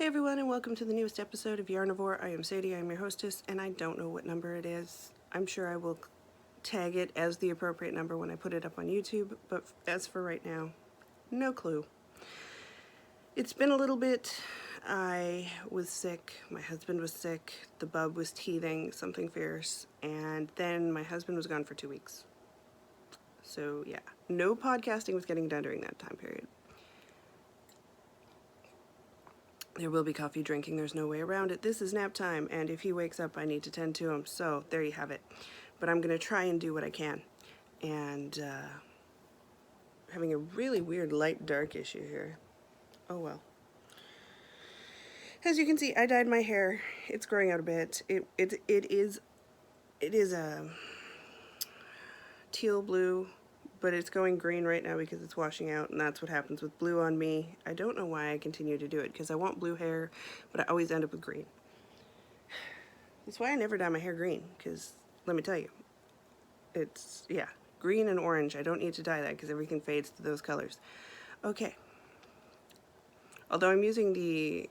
Hey everyone, and welcome to the newest episode of Yarnivore. I am Sadie, I am your hostess, and I don't know what number it is. I'm sure I will tag it as the appropriate number when I put it up on YouTube, but as for right now, no clue. It's been a little bit. I was sick, my husband was sick, the bub was teething, something fierce, and then my husband was gone for 2 weeks. So yeah, no podcasting was getting done during that time period. There will be coffee drinking, there's no way around it. This is nap time, and if he wakes up, I need to tend to him, so there you have it. But I'm gonna try and do what I can. And having a really weird light-dark issue here. Oh well. As you can see, I dyed my hair. It's growing out a bit. It is a teal blue, but it's going green right now because it's washing out, and that's what happens with blue on me. I don't know why I continue to do it, because I want blue hair, but I always end up with green. That's why I never dye my hair green, because let me tell you, it's, yeah, green and orange. I don't need to dye that because everything fades to those colors. Okay. Although I'm using the,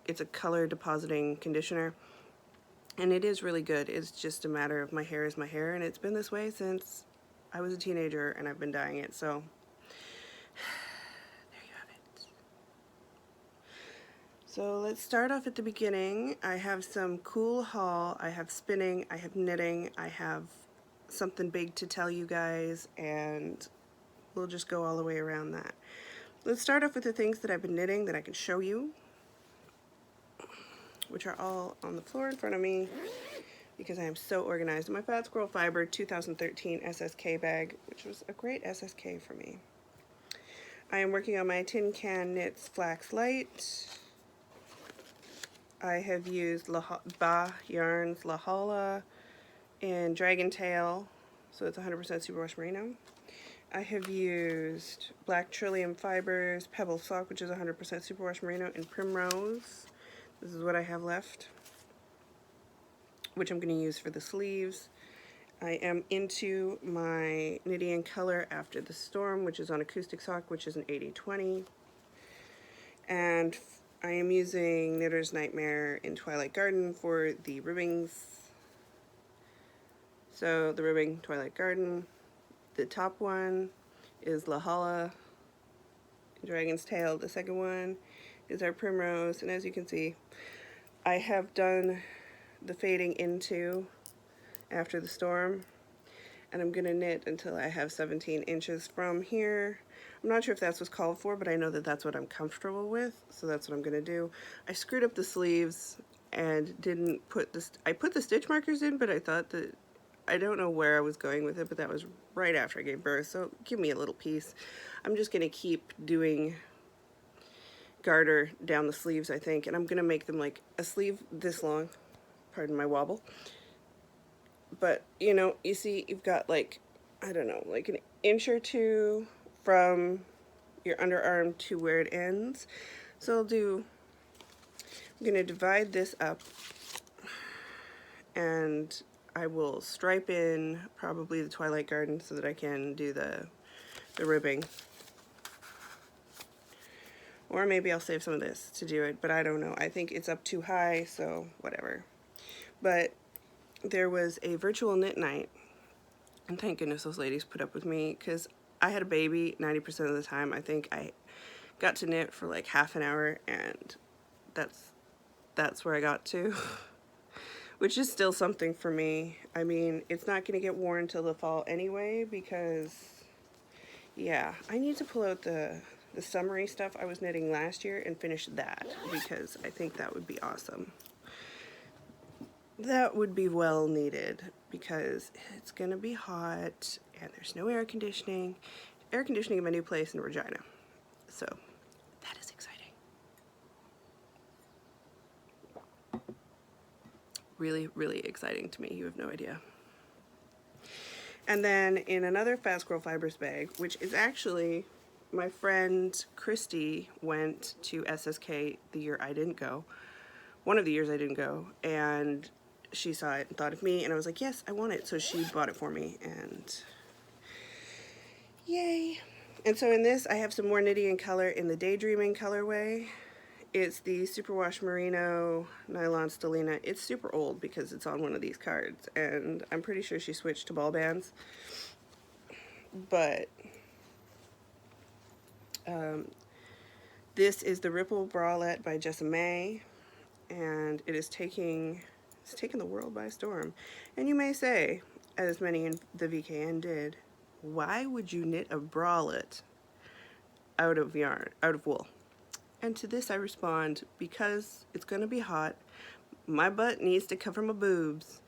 it's a color depositing conditioner, and it is really good. It's just a matter of my hair is my hair, and it's been this way since I was a teenager, and I've been dyeing it, so there you have it. So let's start off at the beginning. I have some cool haul. I have spinning, I have knitting, I have something big to tell you guys, and we'll just go all the way around that. Let's start off with the things that I've been knitting that I can show you, which are all on the floor in front of me because I am so organized. My Fat Squirrel Fiber 2013 SSK bag, which was a great SSK for me. I am working on my Tin Can Knits Flax Light. I have used Ba Yarns La Hala and Dragon Tail, so it's 100% superwash merino. I have used Black Trillium Fibers, Pebble Sock, which is 100% superwash merino, and Primrose. This is what I have left, which I'm going to use for the sleeves. I am into my Knitting Color After the Storm, which is on Acoustic Sock, which is an 80/20. And I am using Knitter's Nightmare in Twilight Garden for the ribbings. So the ribbing, Twilight Garden. The top one is La Hala, Dragon's Tail. The second one is our Primrose, and as you can see, I have done the fading into After the Storm, and I'm gonna knit until I have 17 inches from here. I'm not sure if that's what's called for, but I know that that's what I'm comfortable with, so that's what I'm gonna do. I screwed up the sleeves and didn't put this. I put the stitch markers in, but I thought that, I don't know where I was going with it, but that was right after I gave birth, so give me a little piece. I'm just gonna keep doing garter down the sleeves, I think, and I'm gonna make them like a sleeve this long, pardon my wobble, but you know, you see you've got like, I don't know, like an inch or two from your underarm to where it ends. So I'm gonna divide this up, and I will stripe in probably the Twilight Garden so that I can do the ribbing. Or maybe I'll save some of this to do it, but I don't know. I think it's up too high, so whatever. But there was a virtual knit night, and thank goodness those ladies put up with me, because I had a baby 90% of the time. I think I got to knit for like half an hour, and that's where I got to. Which is still something for me. I mean, it's not going to get worn until the fall anyway, because, yeah, I need to pull out the summery stuff I was knitting last year and finish that, because I think that would be awesome. That would be well needed, because it's going to be hot, and there's no air conditioning. Air conditioning in my new place in Regina. So, that is exciting. Really, really exciting to me. You have no idea. And then in another Fat Squirrel Fibers bag, which is actually, my friend Christy went to SSK the year I didn't go. One of the years I didn't go. And she saw it and thought of me. And I was like, yes, I want it. So she bought it for me. And yay. And so in this, I have some more Knitting in Color in the Daydreaming colorway. It's the Superwash Merino Nylon Stellina. It's super old because it's on one of these cards, and I'm pretty sure she switched to ball bands. But this is the Ripple Bralette by Jessa May, and it's taking the world by storm. And you may say, as many in the VKN did, why would you knit a bralette out of yarn, out of wool? And to this I respond, because it's going to be hot, my butt needs to cover my boobs,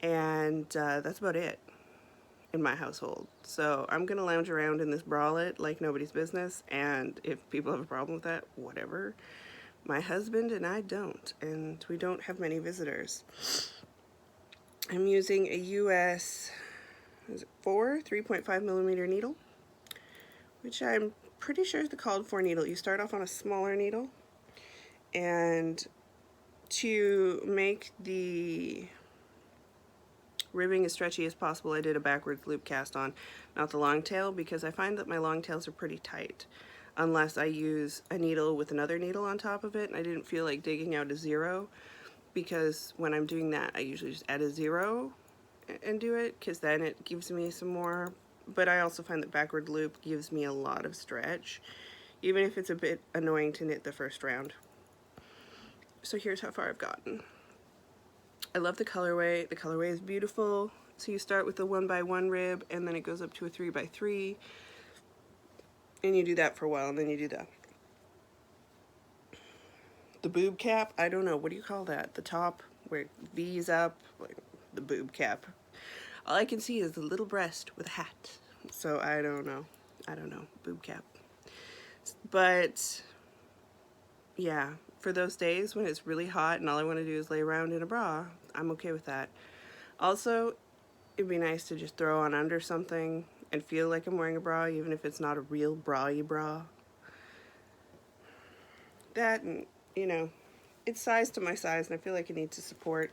and that's about it in my household. So I'm going to lounge around in this bralette like nobody's business, and if people have a problem with that, whatever. My husband and I don't, and we don't have many visitors. I'm using a US 3.5 millimeter needle, which I'm pretty sure is the called for needle. You start off on a smaller needle, and to make the ribbing as stretchy as possible, I did a backwards loop cast on, not the long tail, because I find that my long tails are pretty tight unless I use a needle with another needle on top of it, and I didn't feel like digging out a 0, because when I'm doing that I usually just add a 0 and do it, because then it gives me some more. But I also find that backward loop gives me a lot of stretch, even if it's a bit annoying to knit the first round. So here's how far I've gotten. I love the colorway. The colorway is beautiful. So you start with a 1x1 rib, and then it goes up to a 3x3, and you do that for a while, and then you do the boob cap. I don't know, what do you call that? The top where it V's up, like the boob cap. All I can see is the little breast with a hat. So I don't know, boob cap. But yeah, for those days when it's really hot and all I want to do is lay around in a bra, I'm okay with that. Also, it'd be nice to just throw on under something and feel like I'm wearing a bra, even if it's not a real bra-y bra. That, and you know, it's size to my size, and I feel like it needs to support.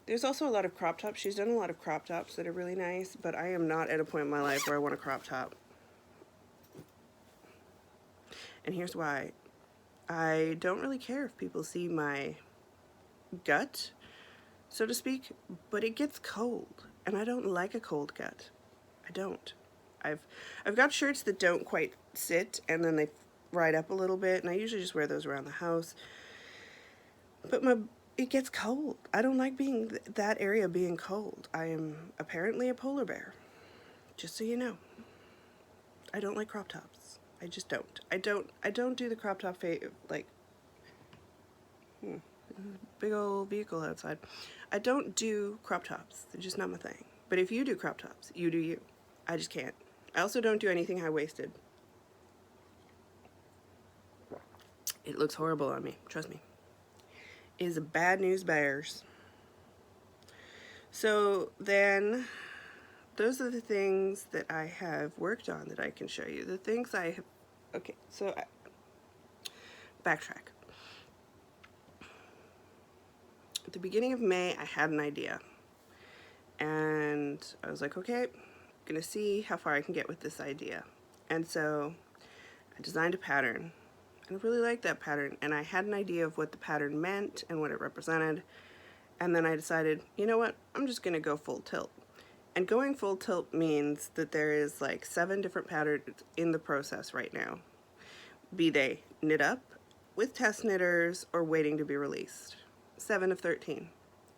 There's also a lot of crop tops. She's done a lot of crop tops that are really nice, but I am not at a point in my life where I want a crop top. And here's why. I don't really care if people see my gut, so to speak, but it gets cold, and I don't like a cold gut. I don't. I've got shirts that don't quite sit, and then they ride up a little bit, and I usually just wear those around the house. But it gets cold. I don't like being that area being cold. I am apparently a polar bear, just so you know. I don't like crop tops. I just don't. I don't do the crop top like big old vehicle outside. I don't do crop tops. They're just not my thing. But if you do crop tops, you do you. I just can't. I also don't do anything high-waisted. It looks horrible on me, trust me. It is a bad news bears. So then, those are the things that I have worked on that I can show you. The things I have, okay, so backtrack. At the beginning of May, I had an idea. And I was like, okay, I'm gonna see how far I can get with this idea. And so I designed a pattern. And I really liked that pattern, and I had an idea of what the pattern meant and what it represented, and then I decided, you know what, I'm just gonna go full tilt. And going full tilt means that there is like 7 different patterns in the process right now, be they knit up, with test knitters, or waiting to be released. 7 of 13.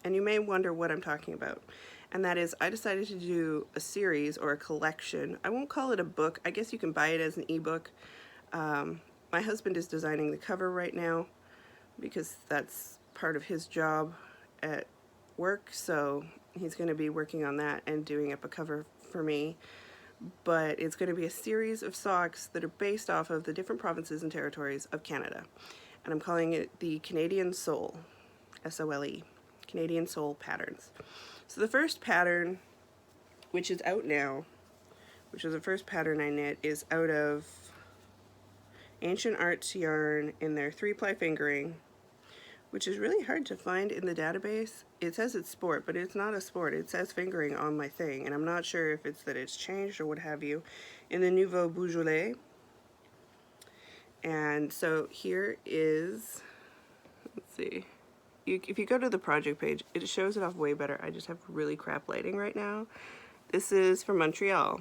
And you may wonder what I'm talking about, and that is I decided to do a series or a collection. I won't call it a book. I guess you can buy it as an ebook. My husband is designing the cover right now because that's part of his job at work, so he's going to be working on that and doing up a cover for me. But it's going to be a series of socks that are based off of the different provinces and territories of Canada. And I'm calling it the Canadian Soul, S-O-L-E, Canadian Soul Patterns. So the first pattern, which is out now, which was the first pattern I knit, is out of Ancient Arts yarn in their 3-ply fingering, which is really hard to find in the database. It says it's sport, but it's not a sport. It says fingering on my thing, and I'm not sure if it's that it's changed or what have you. In the Nouveau Beaujolais. And so here is, let's see, if you go to the project page, it shows it off way better. I just have really crap lighting right now. This is from Montreal,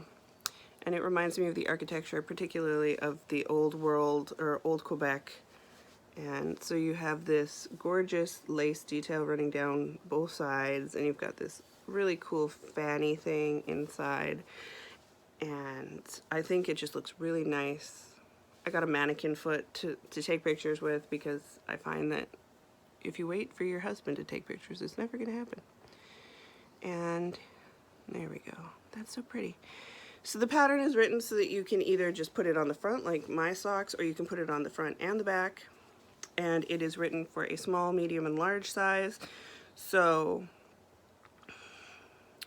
and it reminds me of the architecture, particularly of the old world or old Quebec. And so you have this gorgeous lace detail running down both sides, and you've got this really cool fanny thing inside, and I think it just looks really nice. I got a mannequin foot to take pictures with, because I find that if you wait for your husband to take pictures, it's never going to happen. And there we go. That's so pretty. So the pattern is written so that you can either just put it on the front like my socks, or you can put it on the front and the back. And it is written for a small, medium, and large size. So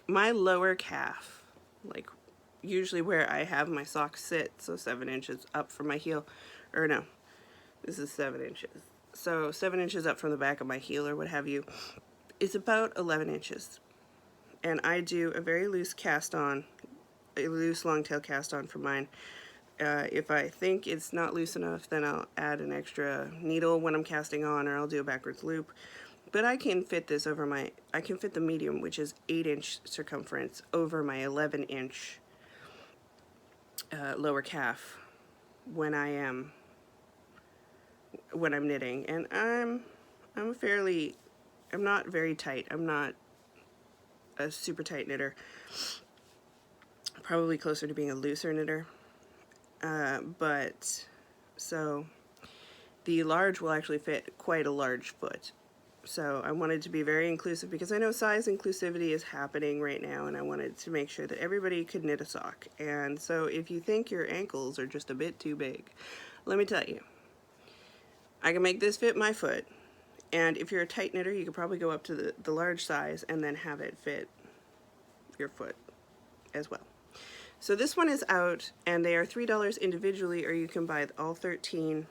my lower calf, like usually where I have my socks sit, so 7 inches up from my heel, or no, this is 7 inches. So 7 inches up from the back of my heel or what have you, is about 11 inches. And I do a very loose cast on, a loose long tail cast on for mine. If I think it's not loose enough, then I'll add an extra needle when I'm casting on, or I'll do a backwards loop. But I can fit this over my, I can fit the medium, which is 8-inch circumference, over my 11-inch lower calf when I'm knitting. And I'm not very tight. I'm not a super tight knitter. Probably closer to being a looser knitter. But so the large will actually fit quite a large foot. So I wanted to be very inclusive, because I know size inclusivity is happening right now, and I wanted to make sure that everybody could knit a sock. And so if you think your ankles are just a bit too big, let me tell you, I can make this fit my foot. And if you're a tight knitter, you could probably go up to the large size and then have it fit your foot as well. So this one is out, and they are $3 individually, or you can buy all 13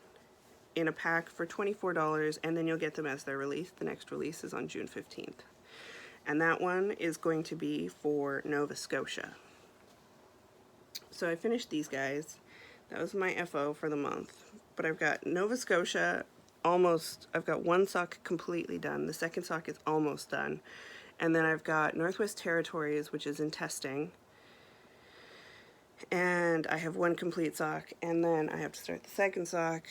in a pack for $24, and then you'll get them as they're released. The next release is on June 15th. And that one is going to be for Nova Scotia. So I finished these guys. That was my FO for the month. But I've got Nova Scotia almost, I've got one sock completely done. The second sock is almost done. And then I've got Northwest Territories, which is in testing. And I have one complete sock, and then I have to start the second sock.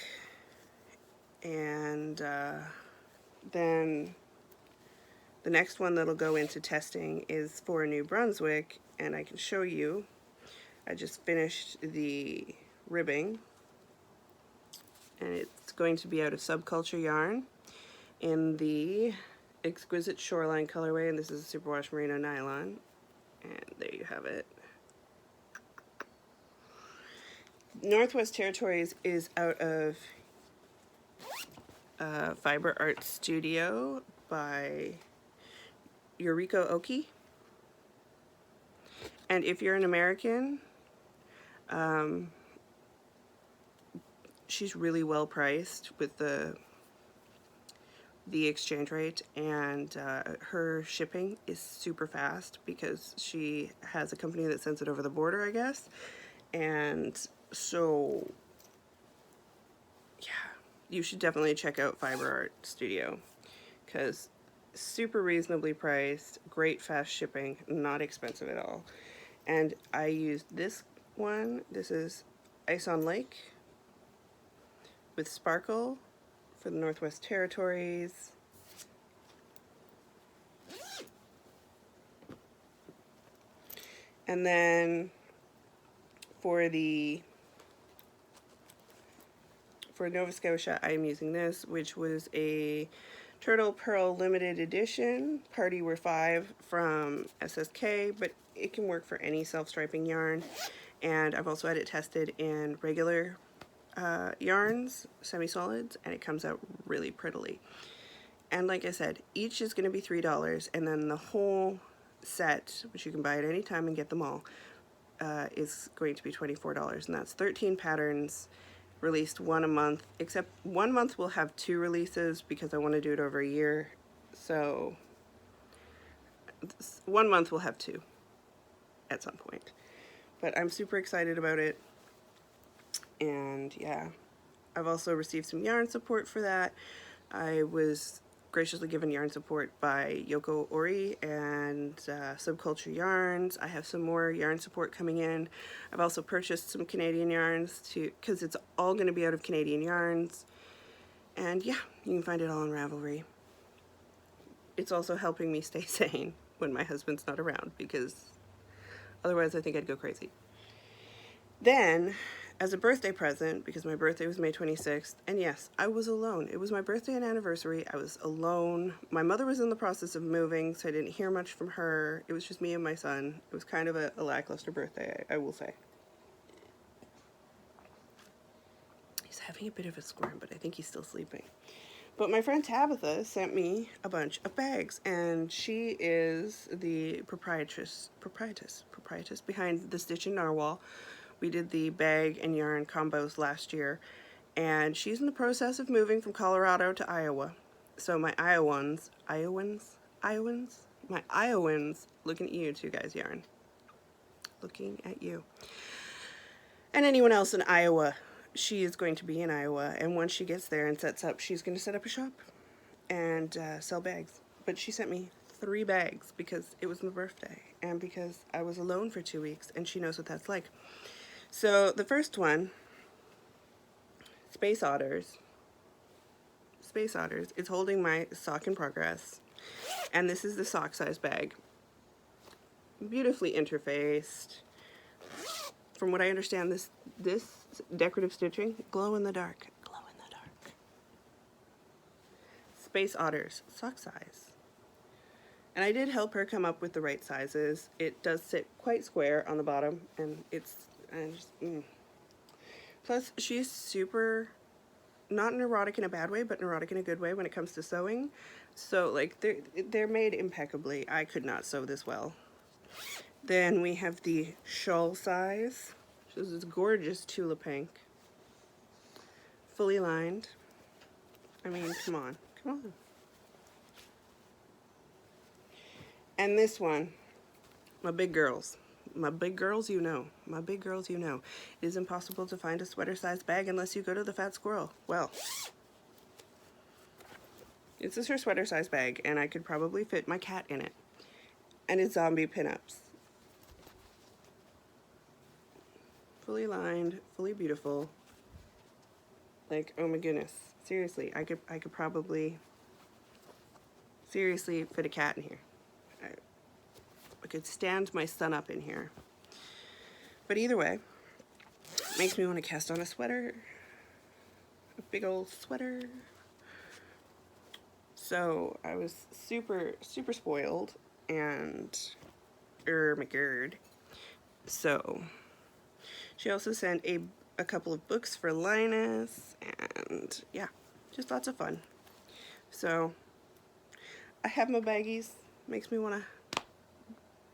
And then the next one that'll go into testing is for New Brunswick, and I can show you. I just finished the ribbing, and it's going to be out of Subculture yarn in the Exquisite Shoreline colorway, and this is a Superwash Merino nylon, and there you have it. Northwest Territories is out of Fiber Art Studio by Yuriko Oki. And if you're an American, she's really well priced with the exchange rate, and her shipping is super fast because she has a company that sends it over the border, I guess. And so yeah, you should definitely check out Fiber Art Studio, because super reasonably priced, great fast shipping, not expensive at all. And I used this one. This is Ice on Lake with Sparkle for the Northwest Territories. And then for Nova Scotia, I'm using this, which was a Turtle Pearl limited edition. Party Were 5 from SSK, but it can work for any self-striping yarn. And I've also had it tested in regular yarns, semi-solids, and it comes out really prettily. And like I said, each is going to be $3, and then the whole set, which you can buy at any time and get them all, is going to be $24, and that's 13 patterns, released one a month, except 1 month will have 2 releases because I want to do it over a year. So 1 month will have 2 at some point. But I'm super excited about it, and yeah, I've also received some yarn support for that. I was graciously given yarn support by Yoko Ori and Subculture Yarns. I have some more yarn support coming in. I've also purchased some Canadian yarns because it's all going to be out of Canadian yarns. And yeah, you can find it all on Ravelry. It's also helping me stay sane when my husband's not around, because otherwise I think I'd go crazy. Then, as a birthday present, because my birthday was May 26th, and yes, I was alone. It was my birthday and anniversary. I was alone. My mother was in the process of moving, so I didn't hear much from her. It was just me and my son. It was kind of a lackluster birthday, I will say. He's having a bit of a squirm, but I think he's still sleeping. But my friend Tabitha sent me a bunch of bags, and she is the proprietress behind the Stitch and Narwhal. We did the bag and yarn combos last year, and she's in the process of moving from Colorado to Iowa. So my Iowans, looking at you two guys, yarn. Looking at you. And anyone else in Iowa, she is going to be in Iowa, and once she gets there and sets up, she's going to set up a shop and sell bags. But she sent me 3 bags because it was my birthday and because I was alone for 2 weeks, and she knows what that's like. So the first one, Space Otters, is holding my sock in progress, and this is the sock size bag. Beautifully interfaced. From what I understand, this decorative stitching, glow in the dark. Space Otters, sock size. And I did help her come up with the right sizes. It does sit quite square on the bottom, and Plus, she's super, not neurotic in a bad way, but neurotic in a good way when it comes to sewing. So, like, they're made impeccably. I could not sew this well. Then we have the shawl size. This is gorgeous tulip pink. Fully lined. I mean, come on. And this one, my big girls, you know. It is impossible to find a sweater size bag unless you go to the Fat Squirrel. Well, this is her sweater size bag, and I could probably fit my cat in it. And it's zombie pinups. Fully lined, fully beautiful. Like, oh my goodness. Seriously, I could probably seriously fit a cat in here. I could stand my son up in here. But either way, it makes me want to cast on a sweater. A big old sweater. So I was super, super spoiled, and my god. So she also sent a couple of books for Linus, and yeah, just lots of fun. So I have my baggies. Makes me want to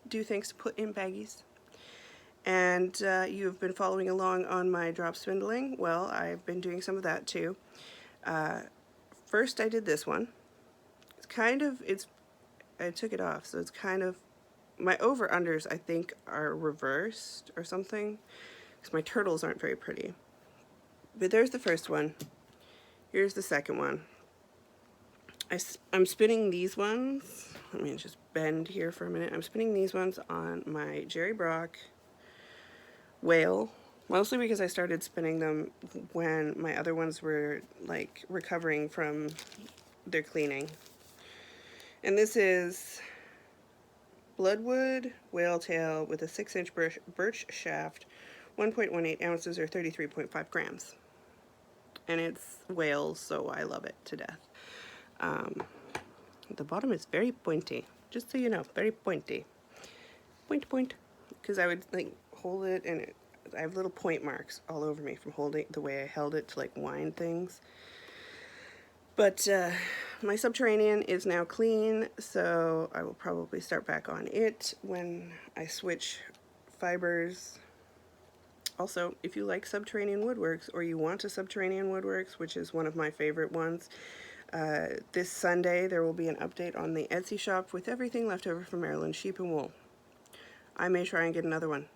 do things to put in baggies. And you've been following along on my drop spindling. Well, I've been doing some of that too. First I did this one. I took it off, so it's kind of, my over-unders I think are reversed or something, because my turtles aren't very pretty. But there's the first one. Here's the second one. I'm spinning these ones. Let me just bend here for a minute. I'm spinning these ones on my Jerry Brock whale, mostly because I started spinning them when my other ones were like recovering from their cleaning. And this is Bloodwood whale tail with a 6-inch birch shaft, 1.18 ounces or 33.5 grams. And it's whale, so I love it to death. The bottom is very pointy, just so you know, very pointy. Point. Because I would like hold it, and I have little point marks all over me from holding the way I held it to like wind things. But my Subterranean is now clean, so I will probably start back on it when I switch fibers. Also, if you like Subterranean Woodworks, or you want a Subterranean Woodworks, which is one of my favorite ones, this Sunday there will be an update on the Etsy shop with everything left over from Maryland Sheep and Wool. I may try and get another one.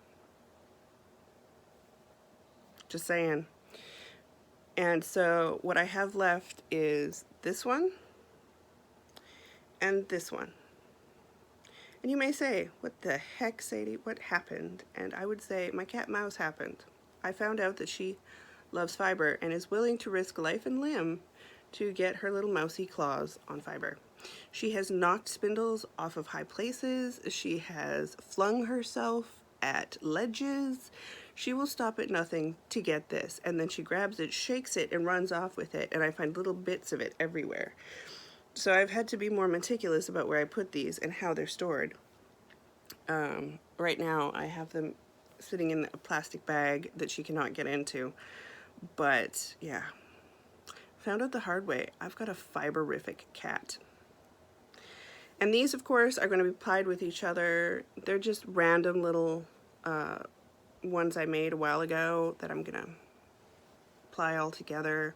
Just saying. And so what I have left is this one and this one. And you may say, what the heck, Sadie? What happened? And I would say, my cat Mouse happened. I found out that she loves fiber and is willing to risk life and limb to get her little mousy claws on fiber. She has knocked spindles off of high places. She has flung herself at ledges. She will stop at nothing to get this, and then she grabs it, shakes it, and runs off with it, and I find little bits of it everywhere. So I've had to be more meticulous about where I put these and how they're stored. Right now I have them sitting in a plastic bag that she cannot get into, but yeah, found out the hard way. I've got a fiberific cat. And these, of course, are going to be plied with each other. They're just random little ones I made a while ago that I'm going to ply all together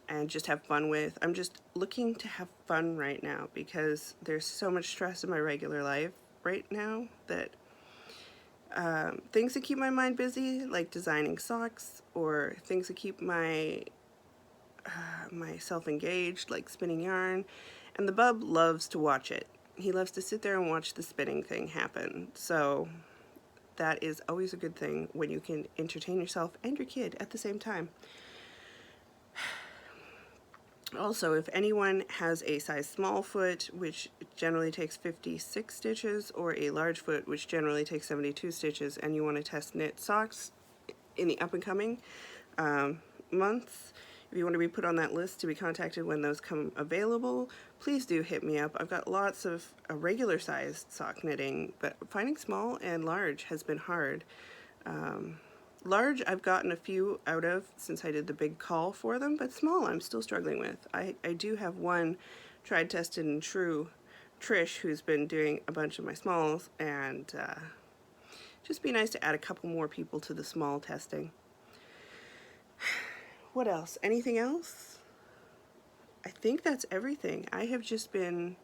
and just have fun with. I'm just looking to have fun right now because there's so much stress in my regular life right now that things that keep my mind busy, like designing socks, or things that keep myself engaged, like spinning yarn. And the bub loves to watch it. He loves to sit there and watch the spinning thing happen. So that is always a good thing when you can entertain yourself and your kid at the same time. Also, if anyone has a size small foot, which generally takes 56 stitches, or a large foot, which generally takes 72 stitches, and you want to test knit socks in the up-and-coming months, if you want to be put on that list to be contacted when those come available, please do hit me up. I've got lots of regular sized sock knitting, but finding small and large has been hard. Large I've gotten a few out of since I did the big call for them, but small I'm still struggling with. I do have one tried, tested, and true Trish who's been doing a bunch of my smalls, and just be nice to add a couple more people to the small testing. What else? Anything else? I think that's everything. I have just been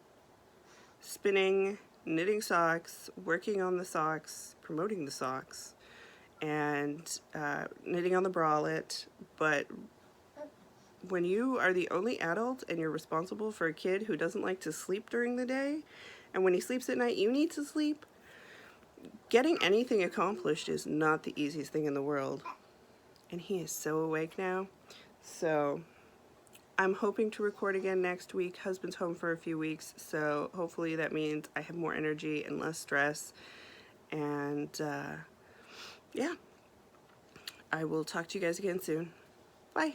spinning, knitting socks, working on the socks, promoting the socks, and knitting on the bralette. But when you are the only adult and you're responsible for a kid who doesn't like to sleep during the day, and when he sleeps at night you need to sleep, getting anything accomplished is not the easiest thing in the world. And he is so awake now. So I'm hoping to record again next week. Husband's home for a few weeks, so hopefully that means I have more energy and less stress. And yeah, I will talk to you guys again soon. Bye.